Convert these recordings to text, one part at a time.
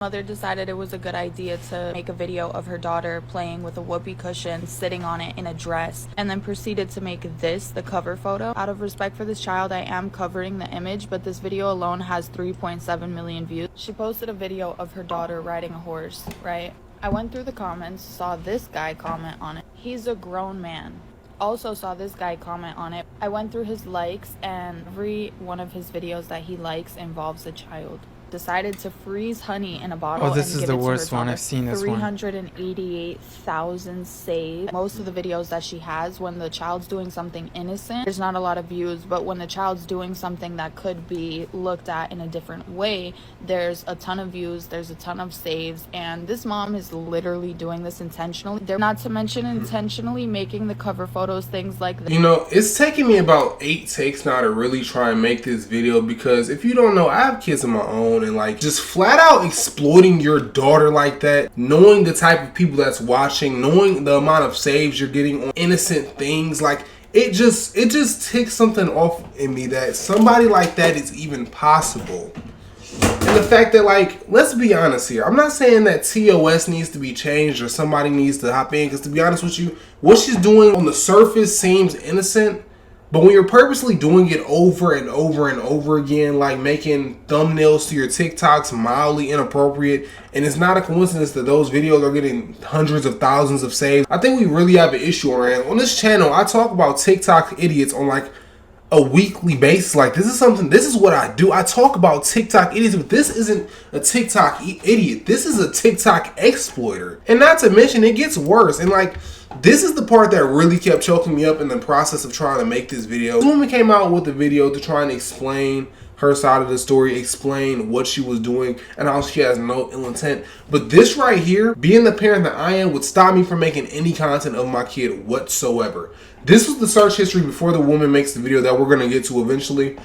Mother decided it was a good idea to make a video of her daughter playing with a whoopee cushion, sitting on it in a dress, and then proceeded to make this the cover photo. Out of respect for this child, I am covering the image, but this video alone has 3.7 million views. She posted a video of her daughter riding a horse, right? I went through the comments, saw this guy comment on it. He's a grown man. Also saw this guy comment on it. I went through his likes, and every one of his videos that he likes involves a child. Decided to freeze honey in a bottle. Oh, this is the worst one. I've seen this one. 388,000 saves. Most of the videos that she has, when the child's doing something innocent, there's not a lot of views, but when the child's doing something that could be looked at in a different way, there's a ton of views, there's a ton of saves, and this mom is literally doing this intentionally. They're not to mention intentionally making the cover photos, things like this. You know, it's taking me about 8 takes now to really try and make this video, because if you don't know, I have kids of my own, and like just flat out exploiting your daughter like that, knowing the type of people that's watching, knowing the amount of saves you're getting on innocent things, like it just ticks something off in me that somebody like that is even possible. And the fact that, like, let's be honest here, I'm not saying that TOS needs to be changed or somebody needs to hop in, because to be honest with you, what she's doing on the surface seems innocent. But when you're purposely doing it over and over and over again, like making thumbnails to your TikToks mildly inappropriate, and it's not a coincidence that those videos are getting hundreds of thousands of saves, I think we really have an issue on our hands. On this channel, I talk about TikTok idiots on like a weekly basis. Like, this is what I do. I talk about TikTok idiots, but this isn't a TikTok idiot. This is a TikTok exploiter. And not to mention, it gets worse. And like, this is the part that really kept choking me up in the process of trying to make this video. This woman came out with a video to try and explain her side of the story, explain what she was doing, and how she has no ill intent. But this right here, being the parent that I am, would stop me from making any content of my kid whatsoever. This was the search history before the woman makes the video that we're going to get to eventually.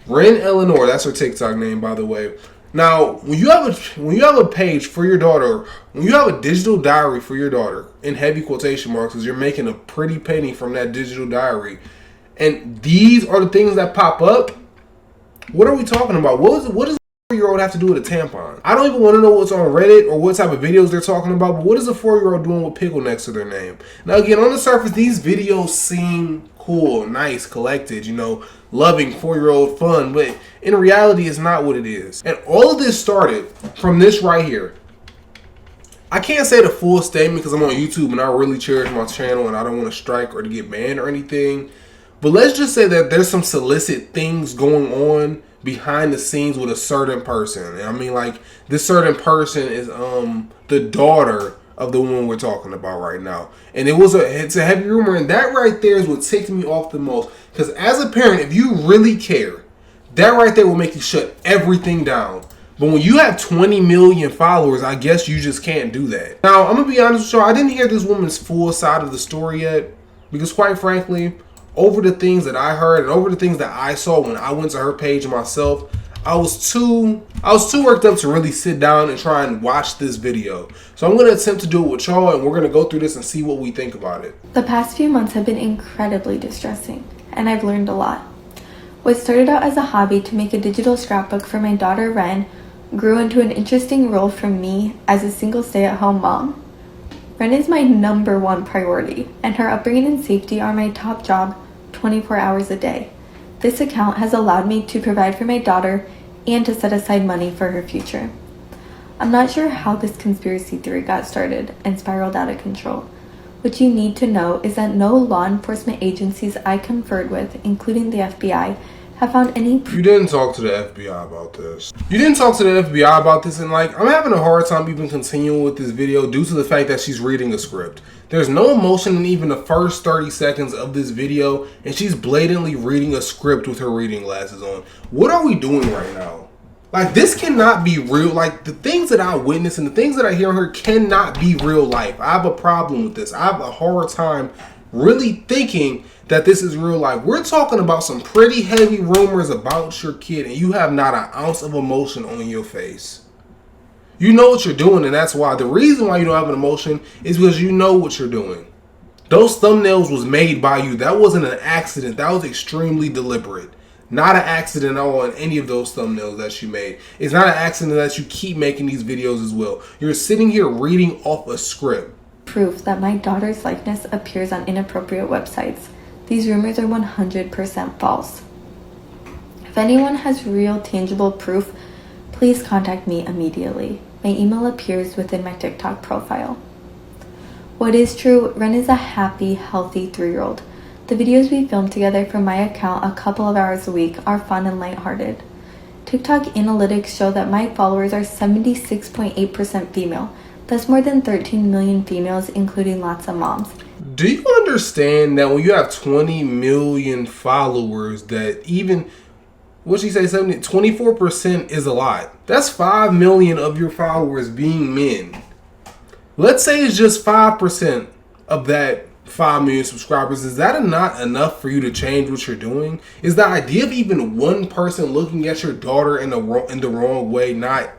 Ren Eleanor, that's her TikTok name, by the way. Now, when you have a page for your daughter, when you have a digital diary for your daughter, in heavy quotation marks, because you're making a pretty penny from that digital diary, and these are the things that pop up, what are we talking about? What does a 4-year-old have to do with a tampon? I don't even want to know what's on Reddit or what type of videos they're talking about, but what is a 4-year-old doing with pickle next to their name? Now, again, on the surface, these videos seem cool, nice, collected, you know, loving 4-year-old fun, but in reality, it's not what it is. And all of this started from this right here. I can't say the full statement because I'm on YouTube and I really cherish my channel and I don't want to strike or to get banned or anything. But let's just say that there's some solicit things going on behind the scenes with a certain person. And I mean, like, this certain person is the daughter of the woman we're talking about right now. And it's a heavy rumor, and that right there is what ticked me off the most. Because as a parent, if you really care, that right there will make you shut everything down. But when you have 20 million followers, I guess you just can't do that. Now, I'm going to be honest with you, I didn't hear this woman's full side of the story yet. Because quite frankly, over the things that I heard and over the things that I saw when I went to her page myself, I was too worked up to really sit down and try and watch this video. So I'm going to attempt to do it with y'all, and we're going to go through this and see what we think about it. The past few months have been incredibly distressing, and I've learned a lot. What started out as a hobby to make a digital scrapbook for my daughter Ren grew into an interesting role for me as a single stay-at-home mom. Ren is my #1 priority, and her upbringing and safety are my top job 24 hours a day. This account has allowed me to provide for my daughter and to set aside money for her future. I'm not sure how this conspiracy theory got started and spiraled out of control. What you need to know is that no law enforcement agencies I conferred with, including the FBI, have found any You didn't talk to the FBI about this. You didn't talk to the FBI about this, and like, I'm having a hard time even continuing with this video due to the fact that she's reading a script. There's no emotion in even the first 30 seconds of this video, and she's blatantly reading a script with her reading glasses on. What are we doing right now? Like, this cannot be real. Like, the things that I witness and the things that I hear on her cannot be real life. I have a problem with this. I have a hard time really thinking that this is real life. We're talking about some pretty heavy rumors about your kid, and you have not an ounce of emotion on your face. You know what you're doing, and that's why. The reason why you don't have an emotion is because you know what you're doing. Those thumbnails was made by you. That wasn't an accident. That was extremely deliberate. not an accident at all in any of those thumbnails that you made. It's not an accident that you keep making these videos as well. You're sitting here reading off a script. Proof that my daughter's likeness appears on inappropriate websites. These rumors are 100% false. If anyone has real tangible proof, please contact me immediately. My email appears within my TikTok profile. What is true, Ren is a happy, healthy 3-year-old. The videos we film together from my account a couple of hours a week are fun and lighthearted. TikTok analytics show that my followers are 76.8% female. That's more than 13 million females, including lots of moms. Do you understand that when you have 20 million followers, that even, what'd she say, 24% is a lot? That's 5 million of your followers being men. Let's say it's just 5% of that 5 million subscribers. Is that not enough for you to change what you're doing? Is the idea of even one person looking at your daughter in the wrong way not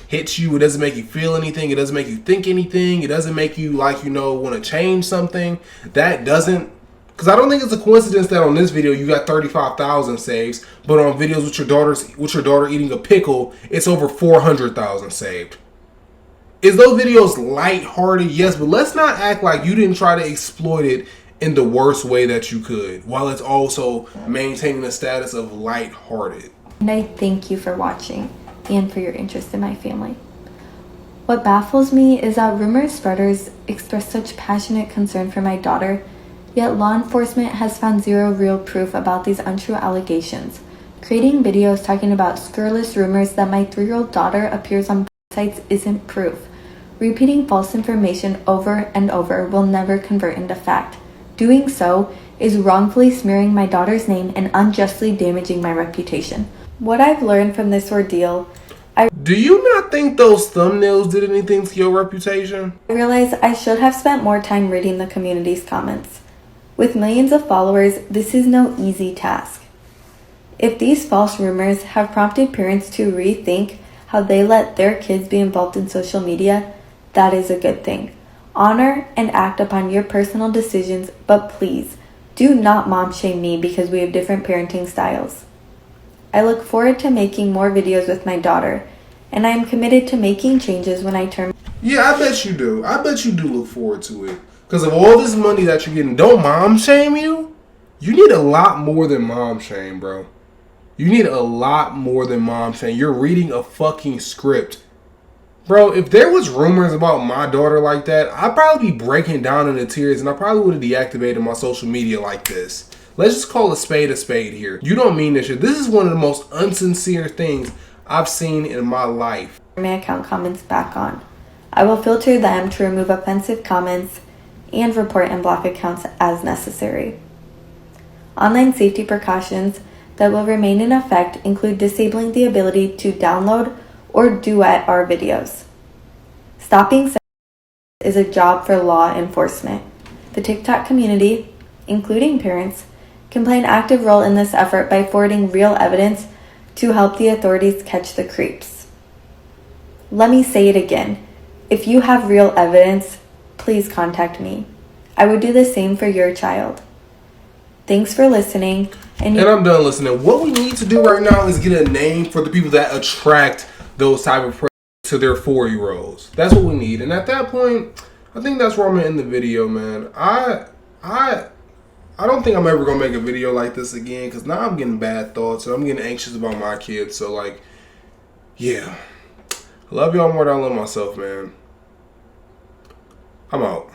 hit you? It doesn't make you feel anything. It doesn't make you think anything. It doesn't make you, like, want to change something. That doesn't, because I don't think it's a coincidence that on this video you got 35,000 saves, but on videos with your daughter eating a pickle, it's over 400,000 saved. Is those videos lighthearted? Yes, but let's not act like you didn't try to exploit it in the worst way that you could, while it's also maintaining the status of lighthearted. And I thank you for watching and for your interest in my family. What baffles me is that rumor spreaders express such passionate concern for my daughter, yet law enforcement has found zero real proof about these untrue allegations. Creating videos talking about scurrilous rumors that my 3-year-old daughter appears on sites isn't proof. Repeating false information over and over will never convert into fact. Doing so is wrongfully smearing my daughter's name and unjustly damaging my reputation. What I've learned from this ordeal, do you not think those thumbnails did anything to your reputation? I realize I should have spent more time reading the community's comments. With millions of followers, this is no easy task. If these false rumors have prompted parents to rethink how they let their kids be involved in social media, that is a good thing. Honor and act upon your personal decisions, but please, do not mom shame me because we have different parenting styles. I look forward to making more videos with my daughter, and I am committed to making changes when I turn. Yeah, I bet you do. I bet you do look forward to it. Because of all this money that you're getting, don't mom shame you? You need a lot more than mom shame, bro. You need a lot more than mom shame. You're reading a fucking script. Bro, if there was rumors about my daughter like that, I'd probably be breaking down into tears, and I probably would have deactivated my social media like this. Let's just call a spade here. You don't mean this shit. This is one of the most unsincere things I've seen in my life. My account comments back on. I will filter them to remove offensive comments and report and block accounts as necessary. Online safety precautions that will remain in effect include disabling the ability to download or duet our videos. Stopping sex is a job for law enforcement. The TikTok community, including parents, can play an active role in this effort by forwarding real evidence to help the authorities catch the creeps. Let me say it again. If you have real evidence, please contact me. I would do the same for your child. Thanks for listening. And I'm done listening. What we need to do right now is get a name for the people that attract those type of predators to their 4-year-olds. That's what we need. And at that point, I think that's where I'm gonna end the video, man. I don't think I'm ever gonna make a video like this again, because now I'm getting bad thoughts and I'm getting anxious about my kids. So, like, yeah. I love y'all more than I love myself, man. I'm out.